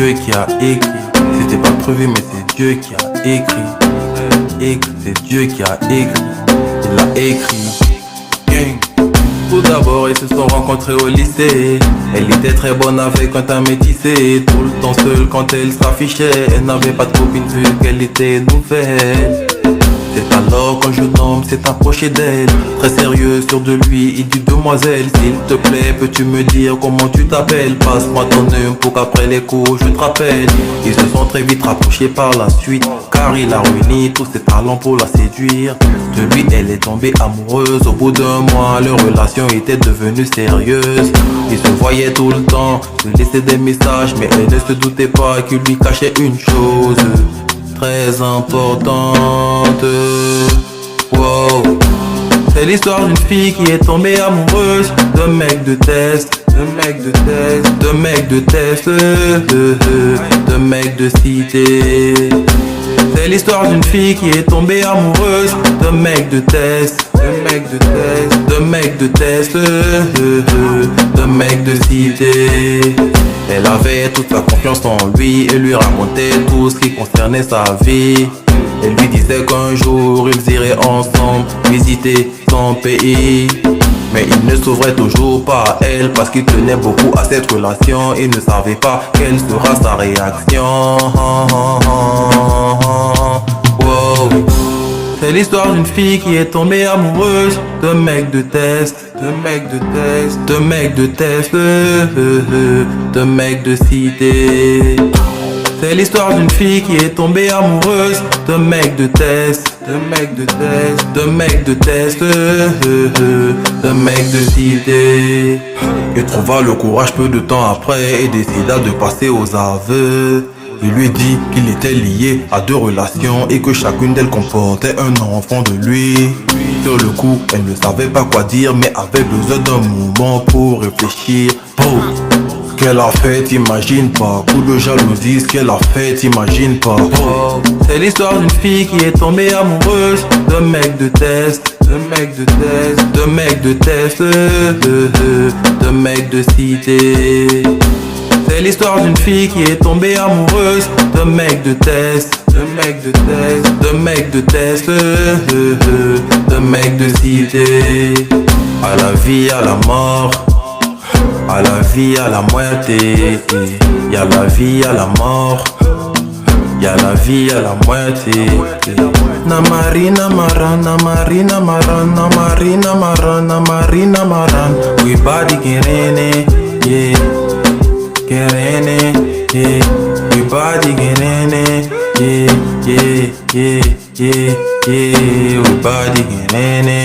Dieu qui a écrit. C'était pas prévu mais c'est Dieu qui a écrit. C'est Dieu qui a écrit. Il a écrit. Gang. Tout d'abord ils se sont rencontrés au lycée. Elle était très bonne avec un teint métissé. Tout le temps seule quand elle s'affichait. Elle n'avait pas de copine vu qu'elle était nouvelle. C'est alors qu'un jeune homme s'est approché d'elle. Très sérieux sur de lui, il dit demoiselle, s'il te plaît, peux-tu me dire comment tu t'appelles? Passe-moi ton nom pour qu'après les coups je te rappelle. Ils se sont très vite rapprochés par la suite, car il a réuni tous ses talents pour la séduire. De lui elle est tombée amoureuse. Au bout d'un mois leur relation était devenue sérieuse. Ils se voyaient tout le temps, se laissaient des messages, mais elle ne se doutait pas qu'il lui cachait une chose très importante. Wow. C'est l'histoire d'une fille qui est tombée amoureuse d'un mec de test, d'un mec de test, d'un mec de test, d'un mec de cité. C'est l'histoire d'une fille qui est tombée amoureuse d'un mec de test, d'un mec de test, d'un mec de test, d'un mec de cité. Elle avait toute sa confiance en lui et lui racontait tout ce qui concernait sa vie. Elle lui disait qu'un jour ils iraient ensemble visiter son pays. Mais il ne s'ouvrait toujours pas à elle parce qu'il tenait beaucoup à cette relation. Il ne savait pas quelle sera sa réaction. Wow. C'est l'histoire d'une fille qui est tombée amoureuse d'un mec de test, d'un mec de test, d'un mec de test, d'un mec de cité. C'est l'histoire d'une fille qui est tombée amoureuse d'un mec de test, d'un mec de test, d'un mec de test, d'un mec de cité. Il trouva le courage peu de temps après et décida de passer aux aveux. Il lui dit qu'il était lié à deux relations et que chacune d'elles comportait un enfant de lui. Sur le coup, elle ne savait pas quoi dire mais avait besoin d'un moment pour réfléchir. Oh, ce qu'elle a fait, t'imagines pas. Coup de jalousie, ce qu'elle a fait, t'imagines pas. Oh, c'est l'histoire d'une fille qui est tombée amoureuse d'un mec de test, d'un mec de test, d'un mec de test, d'un mec de cité. C'est l'histoire d'une fille qui est tombée amoureuse d'un mec de test, d'un mec de test, d'un mec de test, d'un mec de cité. À la vie, à la mort, à la vie, à la moitié. Y'a la vie, à la mort, y'a la vie, à la moitié. Namari, namaran, namari, namaran, namari, namaran, namari, namaran. We body gerene, yeah. Gerene, yeah. We body gerene, yeah, yeah, yeah, yeah, yeah. We body gerene.